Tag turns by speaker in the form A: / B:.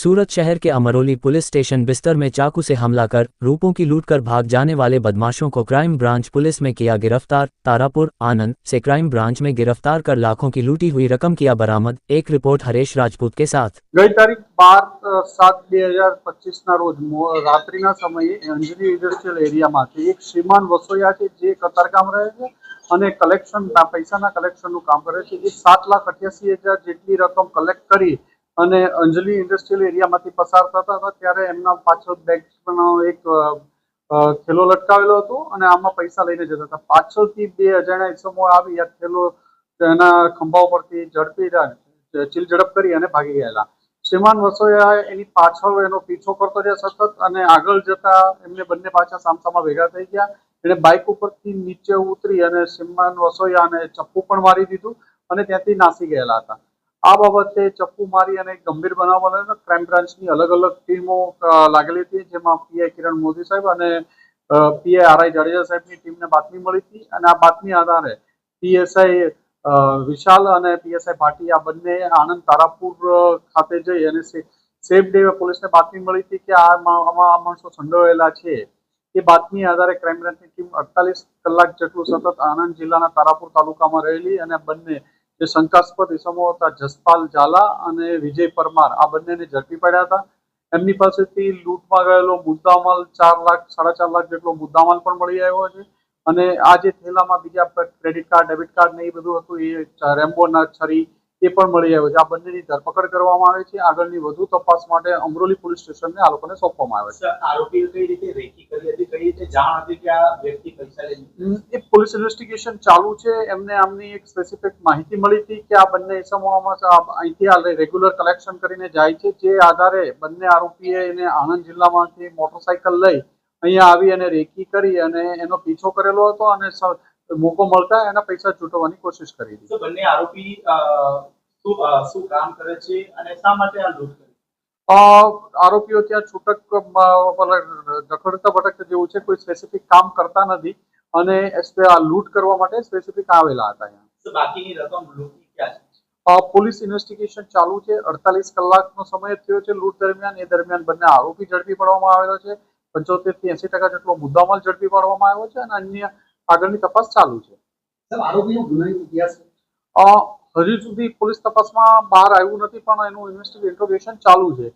A: सूरत शहर के Amroli police station बिस्तर में चाकू से हमला कर रूपों की लूट कर भाग जाने वाले बदमाशों को क्राइम ब्रांच पुलिस में किया गिरफ्तार। तारापुर आनंद से क्राइम ब्रांच में गिरफ्तार कर लाखों की लूटी हुई रकम किया बरामद। एक रिपोर्ट हरेश राजपूत के साथ।
B: गई तारीख 12/7/2025 ના રોજ રાત્રિના સમયે અંજલી ઇન્ડસ્ટ્રીયલ એરિયામાંથી એક શ્રીમાન વસોયા છે જે કતારગામ રહે છે અને કલેક્શનના પૈસાના કલેક્શનનું કામ કરે છે। એ 7,88,000 જેટલી રકમ કલેક્ટ કરી અને અંજલી ઇન્ડસ્ટ્રીયલ એરિયામાંથી પસાર થતા હતા ત્યારે એમના પાછળ બેગનો એક થેલો લટકાવેલો હતો અને આમાં પૈસા લઈને જતા હતા। પાછળથી બે અજાણ્યા ઇસમો આવી આ થેલો તેના ખંભા ઉપરથી ઝડપી ચીલ ઝડપ કરી અને ભાગી ગયેલા। શ્રીમાન વસોયા એની પાછળ એનો પીછો કરતો રહ્યા સતત અને આગળ જતા એમને બંને પાછા સામસામા ભેગા થઈ ગયા। એણે બાઇક ઉપરથી નીચે ઉતરી અને શ્રીમાન વસોયાને ચપ્પુ પણ મારી દીધું અને ત્યાંથી નાસી ગયેલા હતા। આ બાબતે ચપ્પુ મારી અને ગંભીર બનાવ બનેલો। ક્રાઇમ બ્રાન્ચની અલગ અલગ ટીમો લાગેલી હતી જેમાં પીઆઈ કિરણ મોદી સાહેબ અને પીઆઈ આરઆઈ જાડેજા સાહેબની ટીમને બાતમી મળી હતી અને આ બાતમી આધારે પીએસઆઈ વિશાલ અને પીએસઆઈ ભાટી આ બંને આણંદ તારાપુર ખાતે જઈ અને સેફ ડે પોલીસને બાતમી મળી હતી કે આમાં માણસો સંડોવાયેલા છે। એ બાતમી આધારે ક્રાઇમ બ્રાન્ચની ટીમ 48 કલાક જેટલું સતત આણંદ જિલ્લાના તારાપુર તાલુકામાં રહેલી અને બંને જે શંકાસ્પદ ઇસમો હતા જસપાલ ઝાલા અને વિજય પરમાર આ બંનેને ઝડપી પડ્યા હતા। એમની પાસેથી લૂંટમાં ગયેલો મુદ્દામાલ 4 લાખ 4.5 લાખ જેટલો મુદ્દામાલ પણ મળી આવ્યો છે અને આ જે થેલામાં બીજા ક્રેડિટ કાર્ડ ડેબિટ કાર્ડ ને એ બધું હતું એ રેમ્બોના છરી એ પણ મળી આવ્યો છે। આ બંનેની ધરપકડ કરવામાં આવી છે। આગળની વધુ તપાસ માટે અમરોલી પોલીસ સ્ટેશનને આ લોકોને સોંપવામાં આવે છે।
C: આરોપીઓ કઈ રીતે રેકી કરી હતી, કઈ રીતે જાણ હતી કે આ વ્યક્તિ પૈસા લઈને?
B: એ પોલીસ ઇન્વેસ્ટિગેશન ચાલુ છે। એમને આમની એક સ્પેસિફિક માહિતી મળી હતી કે આ બંને ઇસમોમાં અહીંથી રેગ્યુલર કલેક્શન કરીને જાય છે। જે આધારે બંને આરોપીએ એને આણંદ જિલ્લામાંથી મોટરસાયકલ લઈ અહીંયા આવી અને રેકી કરી અને એનો પીછો કરેલો હતો અને મોકો મળતા એના પૈસા ચૂંટવવાની કોશિશ કરી હતી।
C: તો બંને આરોપી શું કામ કરે છે અને શા માટે આ લૂંટ કરી?
B: આરોપીઓ ત્યાં છૂટક રખડતા ભટકતા જેવું છે, કોઈ સ્પેસિફિક કામ કરતા નથી અને આ લૂંટ કરવા માટે સ્પેસિફિક આવેલા હતા અહીંયા।
C: તો બાકીની રકમ લૂંટની ક્યાં છે?
B: પોલીસ ઇન્વેસ્ટિગેશન ચાલુ છે। 48 કલાકનો સમય થયો છે લૂંટ દરમિયાન। એ દરમિયાન બંને આરોપી ઝડપી પાડવામાં આવેલો છે। 75 થી 80% જેટલો મુદ્દામાલ ઝડપી પાડવામાં આવ્યો છે અને અન્ય આગળની તપાસ ચાલુ છે।
C: આરોપીનો ગુનાહિત ઇતિહાસ
B: હજુ સુધી પોલીસ તપાસમાં બહાર આવ્યું નથી પણ એનું ઇન્વેસ્ટિગેશન ચાલુ છે।